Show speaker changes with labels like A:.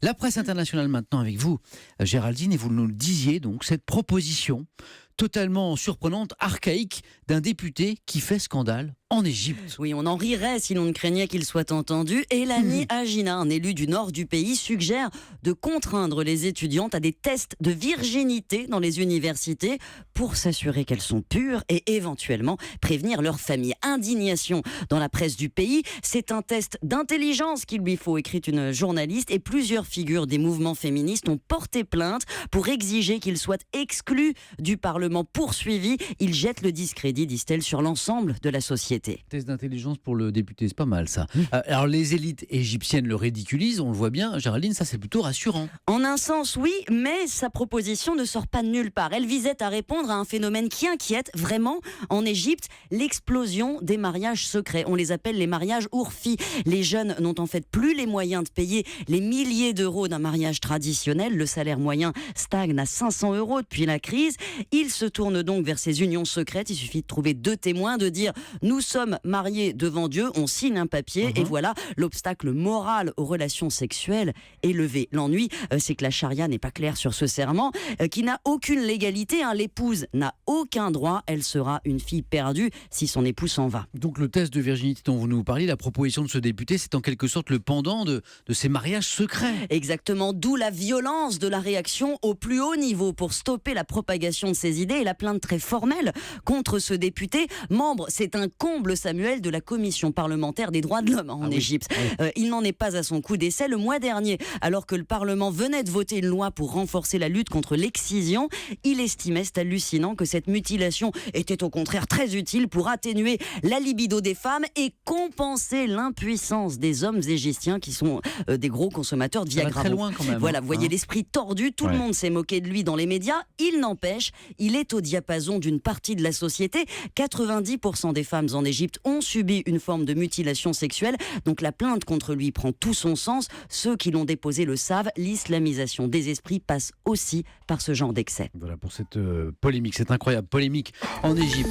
A: La presse internationale maintenant avec vous, Géraldine, et vous nous le disiez, donc, cette proposition totalement surprenante, archaïque, d'un député qui fait scandale en Égypte.
B: Oui, on en rirait si l'on ne craignait qu'il soit entendu. Elani Agina, un élu du nord du pays, suggère de contraindre les étudiantes à des tests de virginité dans les universités pour s'assurer qu'elles sont pures et éventuellement prévenir leur famille. Indignation dans la presse du pays. C'est un test d'intelligence qu'il lui faut, écrit une journaliste, et plusieurs figures des mouvements féministes ont porté plainte pour exiger qu'il soit exclu du Parlement, poursuivi. Il jette le discrédit, disent-elles, sur l'ensemble de la société.
A: Test d'intelligence pour le député, c'est pas mal ça. Alors les élites égyptiennes le ridiculisent, on le voit bien. Géraldine, ça c'est plutôt rassurant.
B: En un sens, oui, mais sa proposition ne sort pas de nulle part. Elle visait à répondre à un phénomène qui inquiète vraiment en Égypte, l'explosion des mariages secrets. On les appelle les mariages ourfis. Les jeunes n'ont en fait plus les moyens de payer les milliers d'euros d'un mariage traditionnel. Le salaire moyen stagne à 500 euros depuis la crise. Ils se tournent donc vers ces unions secrètes. Il suffit de trouver 2 témoins, de dire « nous sommes mariés devant Dieu », on signe un papier et voilà, l'obstacle moral aux relations sexuelles est levé. L'ennui, c'est que la charia n'est pas claire sur ce serment, qui n'a aucune légalité. L'épouse n'a aucun droit, elle sera une fille perdue si son époux s'en va.
A: Donc le test de virginité dont vous nous parliez, la proposition de ce député, c'est en quelque sorte le pendant de ces mariages secrets.
B: Exactement, d'où la violence de la réaction au plus haut niveau pour stopper la propagation de ces idées et la plainte très formelle contre ce député. Membre, c'est un comble, Samuel, de la commission parlementaire des droits de l'homme en Égypte. Il n'en est pas à son coup d'essai. Le mois dernier, alors que le Parlement venait de voter une loi pour renforcer la lutte contre l'excision, il estimait, c'est hallucinant, que cette mutilation était au contraire très utile pour atténuer la libido des femmes et compenser l'impuissance des hommes égyptiens qui sont des gros consommateurs de Viagra.
A: Très loin quand même.
B: Voilà, vous voyez l'esprit tordu, tout le monde s'est moqué de lui dans les médias. Il n'empêche, il est au diapason d'une partie de la société. 90% des femmes en Égypte ont subi une forme de mutilation sexuelle. Donc la plainte contre lui prend tout son sens. Ceux qui l'ont déposé le savent, l'islamisation des esprits passe aussi par ce genre d'excès.
A: Voilà pour cette polémique, cette incroyable polémique en Égypte.